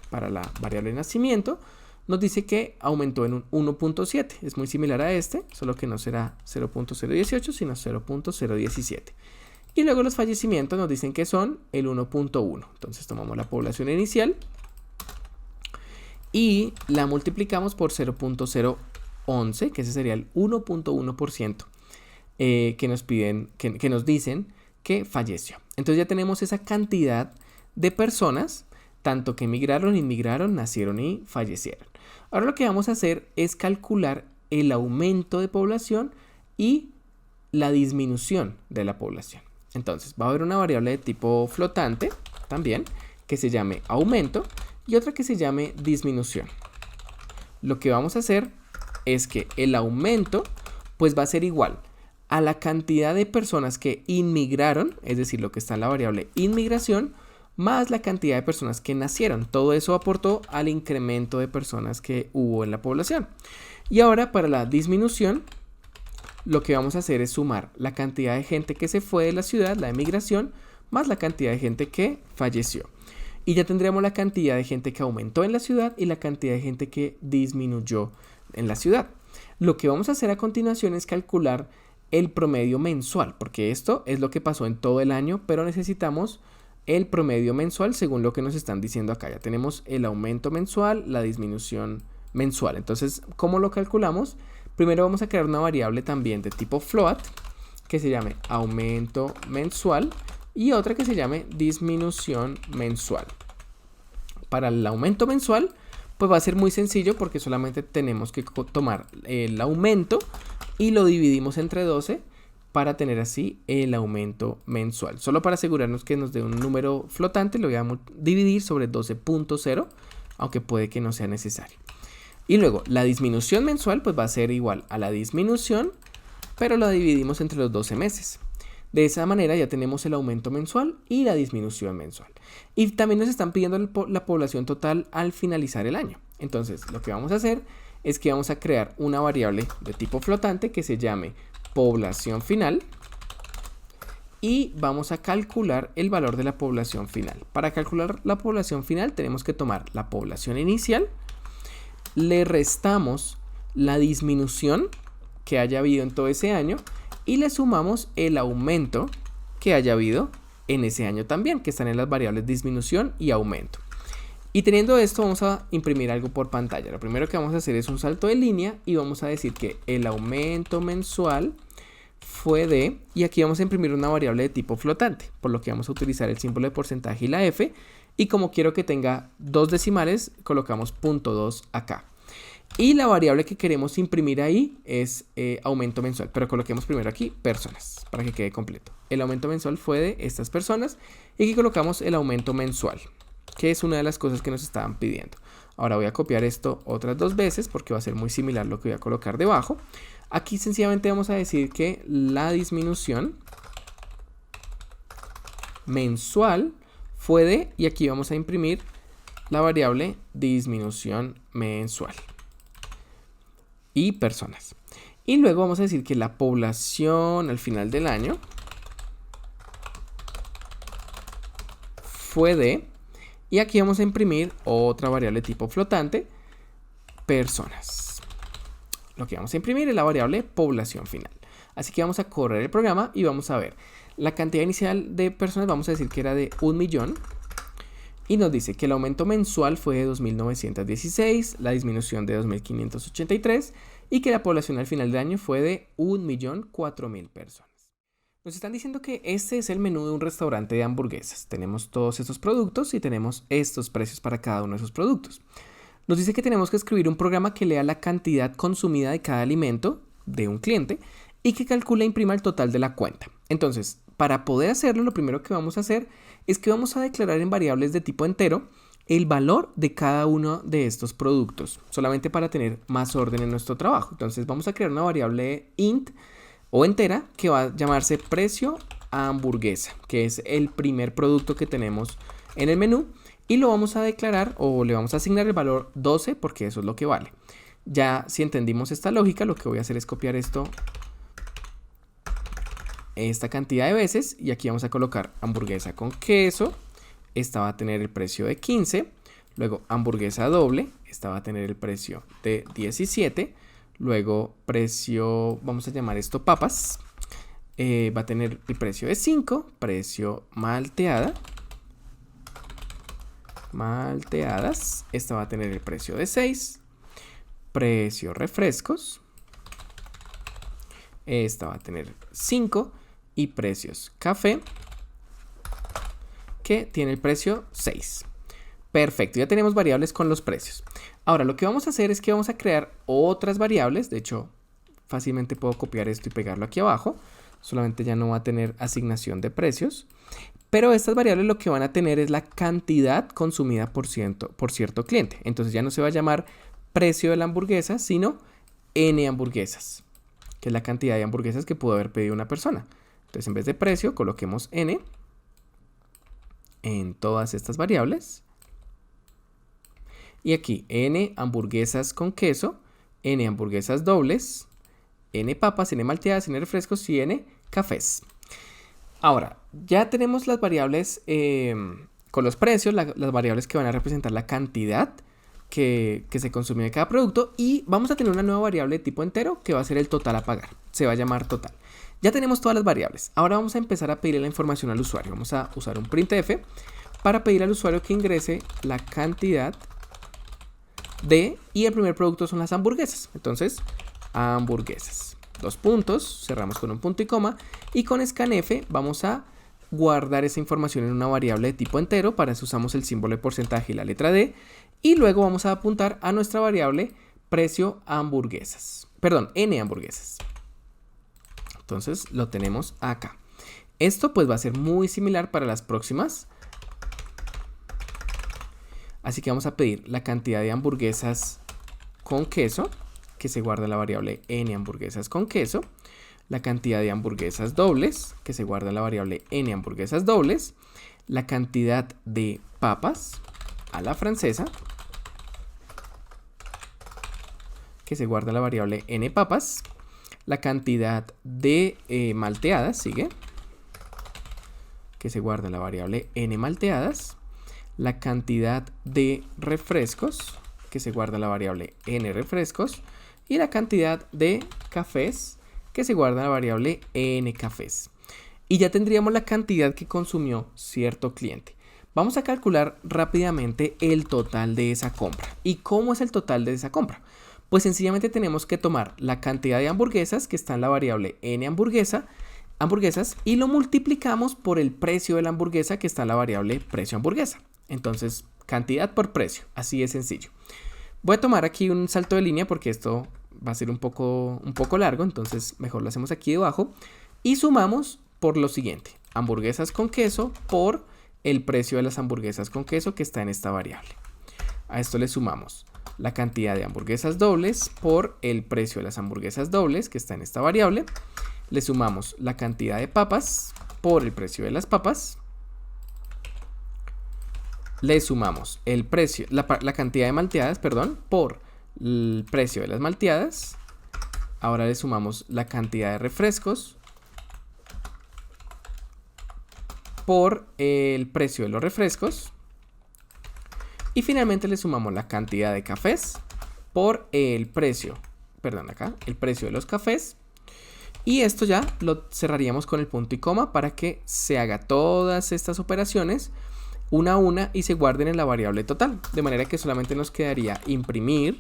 para la variable nacimiento, nos dice que aumentó en un 1.7. Es muy similar a este, solo que no será 0.018, sino 0.017. Y luego los fallecimientos nos dicen que son el 1.1. Entonces tomamos la población inicial y la multiplicamos por 0.011, que ese sería el 1.1% que nos piden, que nos dicen que falleció. Entonces ya tenemos esa cantidad de personas, tanto que emigraron, inmigraron, nacieron y fallecieron. Ahora lo que vamos a hacer es calcular el aumento de población y la disminución de la población. Entonces va a haber una variable de tipo flotante también que se llame aumento y otra que se llame disminución. Lo que vamos a hacer es que el aumento pues va a ser igual a la cantidad de personas que inmigraron, es decir, lo que está en la variable inmigración, más la cantidad de personas que nacieron. Todo eso aportó al incremento de personas que hubo en la población. Y ahora para la disminución, lo que vamos a hacer es sumar la cantidad de gente que se fue de la ciudad, la emigración, más la cantidad de gente que falleció. Y ya tendríamos la cantidad de gente que aumentó en la ciudad y la cantidad de gente que disminuyó en la ciudad. Lo que vamos a hacer a continuación es calcular el promedio mensual, porque esto es lo que pasó en todo el año, pero necesitamos el promedio mensual según lo que nos están diciendo acá. Ya tenemos el aumento mensual, la disminución mensual. Entonces, ¿cómo lo calculamos? Primero vamos a crear una variable también de tipo float que se llame aumento mensual y otra que se llame disminución mensual. Para el aumento mensual, pues va a ser muy sencillo porque solamente tenemos que tomar el aumento y lo dividimos entre 12 para tener así el aumento mensual. Solo para asegurarnos que nos dé un número flotante, lo voy a dividir sobre 12.0, aunque puede que no sea necesario. Y luego la disminución mensual pues va a ser igual a la disminución, pero la dividimos entre los 12 meses. De esa manera ya tenemos el aumento mensual y la disminución mensual. Y también nos están pidiendo la población total al finalizar el año. Entonces lo que vamos a hacer es que vamos a crear una variable de tipo flotante que se llame población final y vamos a calcular el valor de la población final. Para calcular la población final tenemos que tomar la población inicial, le restamos la disminución que haya habido en todo ese año y le sumamos el aumento que haya habido en ese año también, que están en las variables disminución y aumento. Y teniendo esto vamos a imprimir algo por pantalla. Lo primero que vamos a hacer es un salto de línea y vamos a decir que el aumento mensual fue de, y aquí vamos a imprimir una variable de tipo flotante, por lo que vamos a utilizar el símbolo de porcentaje y la F, y como quiero que tenga dos decimales, colocamos .2 acá. Y la variable que queremos imprimir ahí es aumento mensual, pero coloquemos primero aquí personas, para que quede completo. El aumento mensual fue de estas personas, y aquí colocamos el aumento mensual, que es una de las cosas que nos estaban pidiendo. Ahora voy a copiar esto otras dos veces, porque va a ser muy similar lo que voy a colocar debajo. Aquí sencillamente vamos a decir que la disminución mensual fue de, y aquí vamos a imprimir la variable disminución mensual y personas. Y luego vamos a decir que la población al final del año fue de, y aquí vamos a imprimir otra variable tipo flotante, personas. Lo que vamos a imprimir es la variable población final. Así que vamos a correr el programa y vamos a ver. La cantidad inicial de personas vamos a decir que era de 1.000.000. Y nos dice que el aumento mensual fue de 2.916, la disminución de 2.583 y que la población al final del año fue de 1.004.000 personas. Nos están diciendo que este es el menú de un restaurante de hamburguesas. Tenemos todos estos productos y tenemos estos precios para cada uno de esos productos. Nos dice que tenemos que escribir un programa que lea la cantidad consumida de cada alimento de un cliente y que calcule e imprima el total de la cuenta. Entonces, para poder hacerlo, lo primero que vamos a hacer es que vamos a declarar en variables de tipo entero el valor de cada uno de estos productos, solamente para tener más orden en nuestro trabajo. Entonces vamos a crear una variable int o entera que va a llamarse precio a hamburguesa, que es el primer producto que tenemos en el menú, y lo vamos a declarar o le vamos a asignar el valor 12 porque eso es lo que vale. Ya si entendimos esta lógica, lo que voy a hacer es copiar esta cantidad de veces, y aquí vamos a colocar hamburguesa con queso. Esta va a tener el precio de 15, luego hamburguesa doble, esta va a tener el precio de 17, luego precio, vamos a llamar esto papas, va a tener el precio de 5, precio malteadas, esta va a tener el precio de 6, precio refrescos, esta va a tener 5 y precios café, que tiene el precio 6. Perfecto, ya tenemos variables con los precios. Ahora lo que vamos a hacer es que vamos a crear otras variables. De hecho, fácilmente puedo copiar esto y pegarlo aquí abajo. Solamente ya no va a tener asignación de precios. Pero estas variables lo que van a tener es la cantidad consumida por cierto cliente. Entonces ya no se va a llamar precio de la hamburguesa, sino N hamburguesas, que es la cantidad de hamburguesas que pudo haber pedido una persona. Entonces en vez de precio, coloquemos N en todas estas variables. Y aquí N hamburguesas con queso, N hamburguesas dobles, N papas, N malteadas, N refrescos y N cafés. Ahora, ya tenemos las variables con los precios, las variables que van a representar la cantidad que se consumió de cada producto, y vamos a tener una nueva variable de tipo entero que va a ser el total a pagar. Se va a llamar total. Ya tenemos todas las variables. Ahora vamos a empezar a pedirle la información al usuario. Vamos a usar un printf para pedir al usuario que ingrese la cantidad de, y el primer producto son las hamburguesas. Entonces, hamburguesas. 2 puntos, cerramos con un punto y coma, y con scanf vamos a guardar esa información en una variable de tipo entero. Para eso usamos el símbolo de porcentaje y la letra D, y luego vamos a apuntar a nuestra variable precio hamburguesas. Perdón, N hamburguesas. Entonces lo tenemos acá. Esto pues va a ser muy similar para las próximas. Así que vamos a pedir la cantidad de hamburguesas con queso, que se guarda en la variable N hamburguesas con queso. La cantidad de hamburguesas dobles, que se guarda en la variable N hamburguesas dobles. La cantidad de papas a la francesa, que se guarda en la variable N papas. La cantidad de malteadas, sigue, que se guarda en la variable N malteadas. La cantidad de refrescos, que se guarda en la variable N refrescos. Y la cantidad de cafés, que se guarda en la variable N cafés. Y ya tendríamos la cantidad que consumió cierto cliente. Vamos a calcular rápidamente el total de esa compra. ¿Y cómo es el total de esa compra? Pues sencillamente tenemos que tomar la cantidad de hamburguesas que está en la variable N hamburguesas, y lo multiplicamos por el precio de la hamburguesa que está en la variable precio hamburguesa. Entonces, cantidad por precio, así de sencillo. Voy a tomar aquí un salto de línea porque esto va a ser un poco largo, entonces mejor lo hacemos aquí debajo. Y sumamos por lo siguiente: hamburguesas con queso por el precio de las hamburguesas con queso que está en esta variable. A esto le sumamos la cantidad de hamburguesas dobles por el precio de las hamburguesas dobles que está en esta variable. Le sumamos la cantidad de papas por el precio de las papas. Le sumamos el precio, la cantidad de malteadas, perdón, por el precio de las malteadas. Ahora le sumamos la cantidad de refrescos por el precio de los refrescos. Y finalmente le sumamos la cantidad de cafés por el precio, el precio de los cafés. Y esto ya lo cerraríamos con el punto y coma para que se haga todas estas operaciones una a una y se guarden en la variable total. De manera que solamente nos quedaría imprimir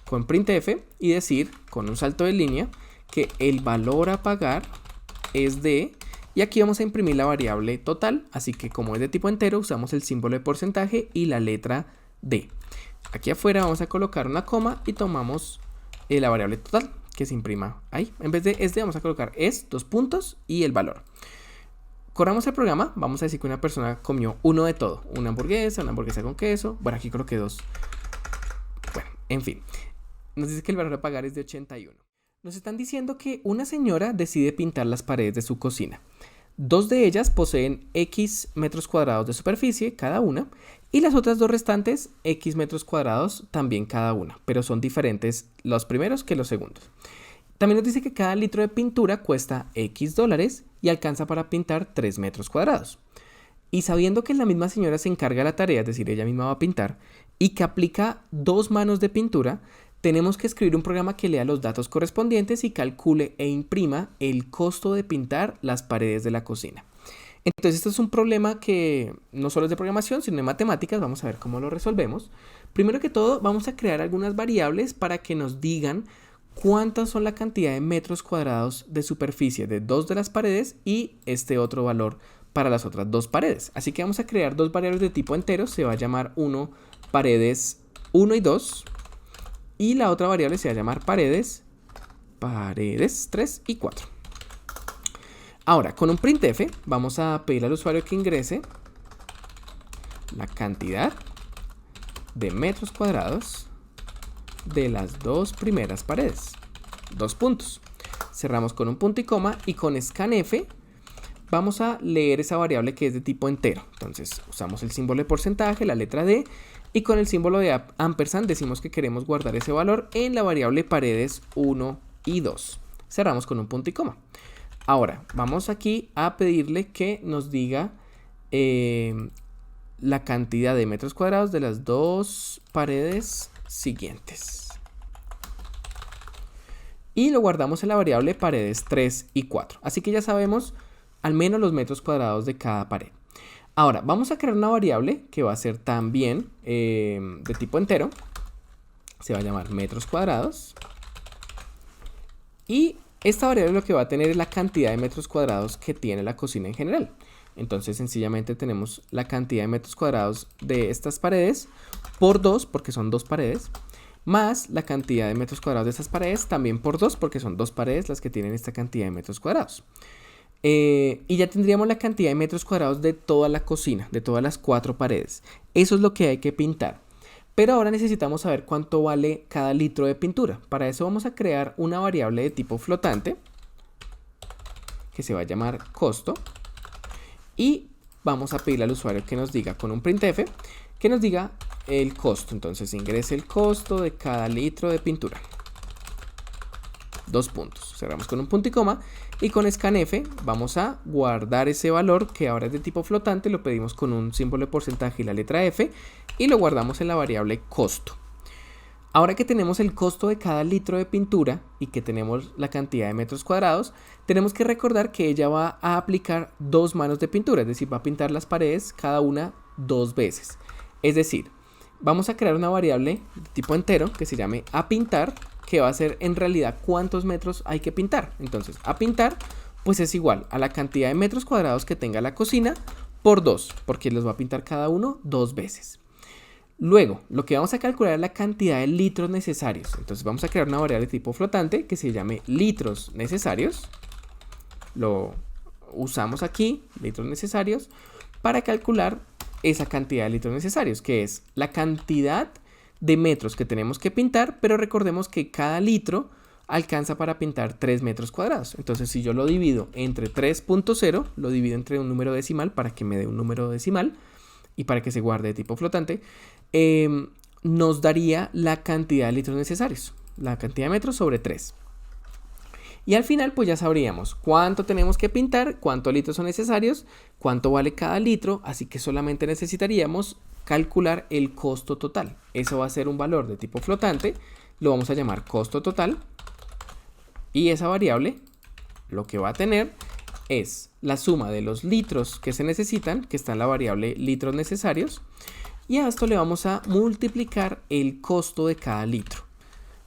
con printf y decir con un salto de línea que el valor a pagar es de, Y aquí vamos a imprimir la variable total, así que como es de tipo entero, usamos el símbolo de porcentaje y la letra D. Aquí afuera vamos a colocar una coma y tomamos la variable total que se imprima ahí. En vez de este vamos a colocar es, 2 puntos y el valor. Corramos el programa, vamos a decir que una persona comió uno de todo, una hamburguesa con queso, bueno, aquí creo que 2. Bueno, en fin, nos dice que el valor a pagar es de 81. Nos están diciendo que una señora decide pintar las paredes de su cocina. 2 de ellas poseen X metros cuadrados de superficie cada una y las otras 2 restantes X metros cuadrados también cada una, pero son diferentes los primeros que los segundos. También nos dice que cada litro de pintura cuesta X dólares y alcanza para pintar 3 metros cuadrados. Y sabiendo que la misma señora se encarga de la tarea, es decir, ella misma va a pintar, y que aplica 2 manos de pintura, tenemos que escribir un programa que lea los datos correspondientes y calcule e imprima el costo de pintar las paredes de la cocina. Entonces, este es un problema que no solo es de programación, sino de matemáticas. Vamos a ver cómo lo resolvemos. Primero que todo, vamos a crear algunas variables para que nos digan cuántas son la cantidad de metros cuadrados de superficie de 2 de las paredes y este otro valor para las otras 2 paredes. Así que vamos a crear 2 variables de tipo entero. Se va a llamar paredes 1 y 2. Y la otra variable se va a llamar paredes 3 y 4. Ahora, con un printf vamos a pedir al usuario que ingrese la cantidad de metros cuadrados de las 2 primeras paredes. 2 puntos. Cerramos con un punto y coma y con scanf vamos a leer esa variable que es de tipo entero. Entonces usamos el símbolo de porcentaje, la letra D, y con el símbolo de ampersand decimos que queremos guardar ese valor en la variable paredes 1 y 2. Cerramos con un punto y coma. Ahora, vamos aquí a pedirle que nos diga la cantidad de metros cuadrados de las 2 paredes siguientes. Y lo guardamos en la variable paredes 3 y 4. Así que ya sabemos al menos los metros cuadrados de cada pared. Ahora, vamos a crear una variable que va a ser también de tipo entero. Se va a llamar metros cuadrados. Y esta variable lo que va a tener es la cantidad de metros cuadrados que tiene la cocina en general. Entonces, sencillamente tenemos la cantidad de metros cuadrados de estas paredes por 2, porque son 2 paredes, más la cantidad de metros cuadrados de estas paredes también por 2, porque son 2 paredes las que tienen esta cantidad de metros cuadrados. Y ya tendríamos la cantidad de metros cuadrados de toda la cocina, de todas las 4 paredes. Eso es lo que hay que pintar. Pero ahora necesitamos saber cuánto vale cada litro de pintura. Para eso vamos a crear una variable de tipo flotante que se va a llamar costo. Y vamos a pedirle al usuario que nos diga con un printf que nos diga el costo. Entonces ingrese el costo de cada litro de pintura. 2 puntos. Cerramos con un punto y coma. Y con scanf vamos a guardar ese valor que ahora es de tipo flotante. Lo pedimos con un símbolo de porcentaje y la letra F. Y lo guardamos en la variable costo. Ahora que tenemos el costo de cada litro de pintura y que tenemos la cantidad de metros cuadrados, tenemos que recordar que ella va a aplicar 2 manos de pintura. Es decir, va a pintar las paredes cada una 2 veces. Es decir, vamos a crear una variable de tipo entero que se llame a pintar, que va a ser en realidad cuántos metros hay que pintar. Entonces, a pintar pues es igual a la cantidad de metros cuadrados que tenga la cocina por 2, porque los va a pintar cada uno 2 veces. Luego, lo que vamos a calcular es la cantidad de litros necesarios. Entonces vamos a crear una variable de tipo flotante que se llame litros necesarios. Lo usamos aquí, litros necesarios, para calcular esa cantidad de litros necesarios, que es la cantidad de metros que tenemos que pintar, pero recordemos que cada litro alcanza para pintar 3 metros cuadrados. Entonces, si yo lo divido entre 3.0, lo divido entre un número decimal para que me dé un número decimal y para que se guarde de tipo flotante, nos daría la cantidad de litros necesarios, la cantidad de metros sobre 3. Y al final pues ya sabríamos cuánto tenemos que pintar, cuántos litros son necesarios, cuánto vale cada litro, así que solamente necesitaríamos calcular el costo total. Eso va a ser un valor de tipo flotante, lo vamos a llamar costo total, y esa variable lo que va a tener es la suma de los litros que se necesitan, que está en la variable litros necesarios, y a esto le vamos a multiplicar el costo de cada litro.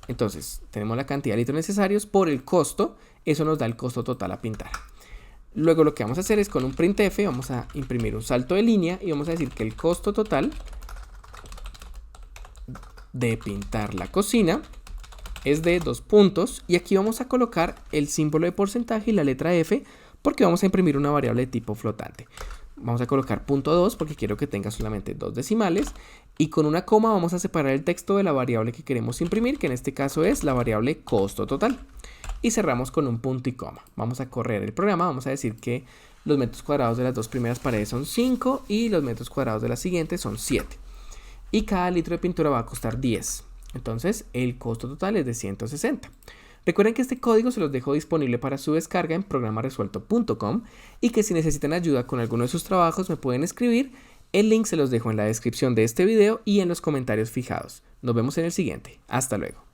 Entonces, tenemos la cantidad de litros necesarios por el costo, eso nos da el costo total a pintar. Luego lo que vamos a hacer es con un printf, vamos a imprimir un salto de línea y vamos a decir que el costo total de pintar la cocina es de 2 puntos, y aquí vamos a colocar el símbolo de porcentaje y la letra F porque vamos a imprimir una variable de tipo flotante. Vamos a colocar .2 porque quiero que tenga solamente 2 decimales, y con una coma vamos a separar el texto de la variable que queremos imprimir, que en este caso es la variable costo total, y cerramos con un punto y coma. Vamos a correr el programa, vamos a decir que los metros cuadrados de las dos primeras paredes son 5 y los metros cuadrados de las siguientes son 7, y cada litro de pintura va a costar 10. Entonces el costo total es de 160. Recuerden que este código se los dejo disponible para su descarga en programaresuelto.com, y que si necesitan ayuda con alguno de sus trabajos me pueden escribir. El link se los dejo en la descripción de este video y en los comentarios fijados. Nos vemos en el siguiente. Hasta luego.